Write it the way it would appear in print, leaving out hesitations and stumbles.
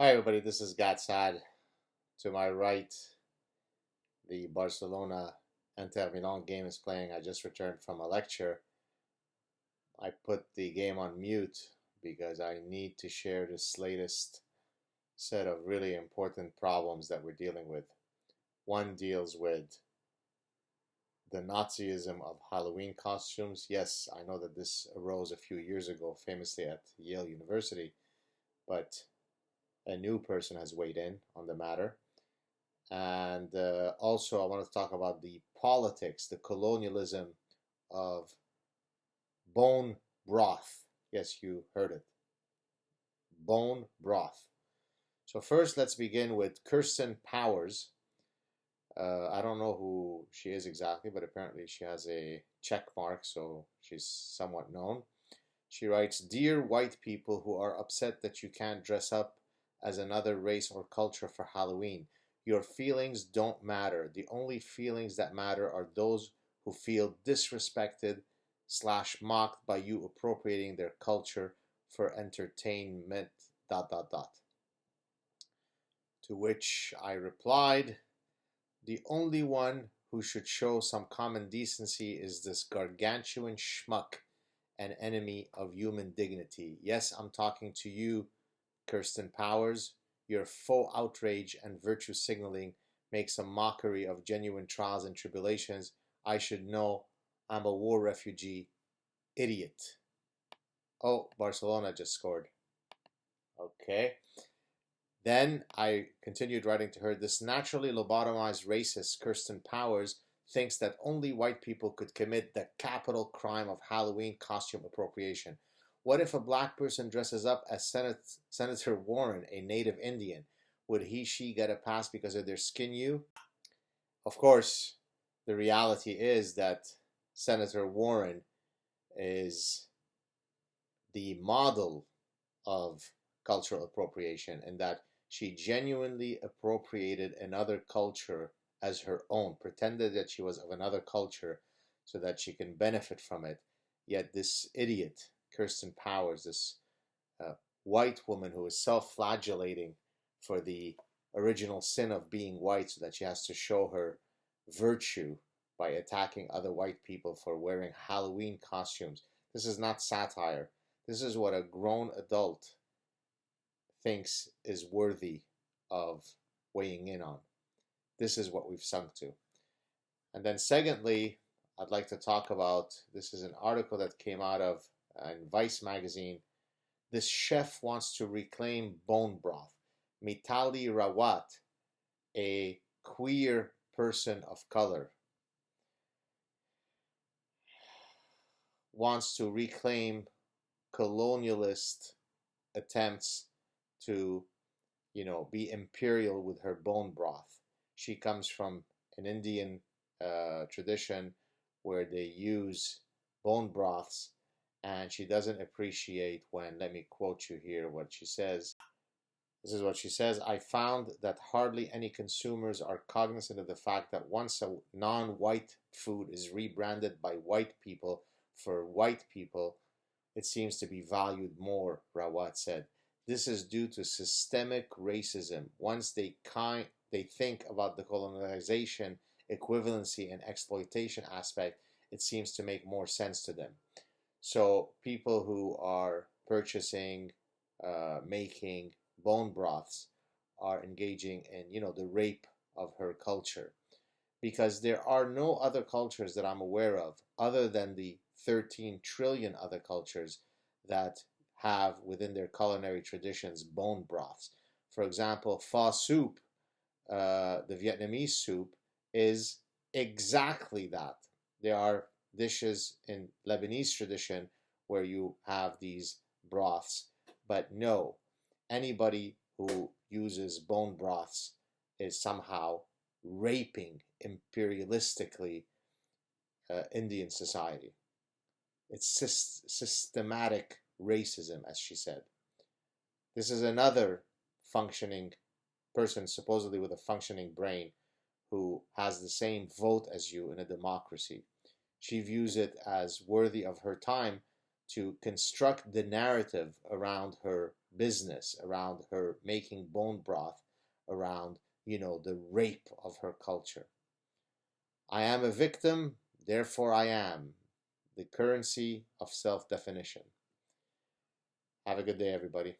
Hi everybody, this is SAAD. To my right, the Barcelona Inter Milan game is playing. I just returned from a lecture. I put the game on mute because I need to share this latest set of really important problems that we're dealing with. One deals with the Nazism of Halloween costumes. Yes, I know that this arose a few years ago, famously at Yale University, but a new person has weighed in on the matter. And also, I want to talk about the politics, the colonialism of bone broth. Yes, you heard it. Bone broth. So, first, let's begin with Kirsten Powers. I don't know who she is exactly, but apparently she has a check mark, so she's somewhat known. She writes, "Dear white people who are upset that you can't dress up as another race or culture for Halloween, your feelings don't matter. The only feelings that matter are those who feel disrespected slash mocked by you appropriating their culture for entertainment, dot, dot, dot." To which I replied, the only one who should show some common decency is this gargantuan schmuck, an enemy of human dignity. Yes, I'm talking to you, Kirsten Powers. Your faux outrage and virtue signaling makes a mockery of genuine trials and tribulations. I should know. I'm a war refugee. Idiot. Oh, Barcelona just scored. Okay. Then I continued writing to her, this naturally lobotomized racist Kirsten Powers thinks that only white people could commit the capital crime of Halloween costume appropriation. What if a black person dresses up as Senator Warren, a native Indian? Would she get a pass because of their skin hue? Of course, the reality is that Senator Warren is the model of cultural appropriation, and that she genuinely appropriated another culture as her own, pretended that she was of another culture so that she can benefit from it. Yet this idiot, Kirsten Powers, this white woman who is self-flagellating for the original sin of being white so that she has to show her virtue by attacking other white people for wearing Halloween costumes. This is not satire. This is what a grown adult thinks is worthy of weighing in on. This is what we've sunk to. And then secondly, I'd like to talk about, this is an article that came out of in Vice magazine. This chef wants to reclaim bone broth. Mitali Rawat, a queer person of color, wants to reclaim colonialist attempts to, be imperial with her bone broth. She comes from an Indian tradition where they use bone broths, and she doesn't appreciate when, let me quote you here what she says. This is what she says. I found that hardly any consumers are cognizant of the fact that once a non-white food is rebranded by white people for white people, it seems to be valued more, Rawat said. This is due to systemic racism. Once they think about the colonization, equivalency, and exploitation aspect, it seems to make more sense to them. So people who are purchasing, making bone broths are engaging in, the rape of her culture. Because there are no other cultures that I'm aware of other than the 13 trillion other cultures that have within their culinary traditions bone broths. For example, pho soup, the Vietnamese soup, is exactly that. There are dishes in Lebanese tradition where you have these broths, but no, anybody who uses bone broths is somehow raping imperialistically Indian society. It's systematic racism, as she said. This is another functioning person, supposedly with a functioning brain, who has the same vote as you in a democracy. She views it as worthy of her time to construct the narrative around her business around her making bone broth, around, the rape of her culture. I am a victim, therefore I am. The currency of self definition. Have a good day, everybody.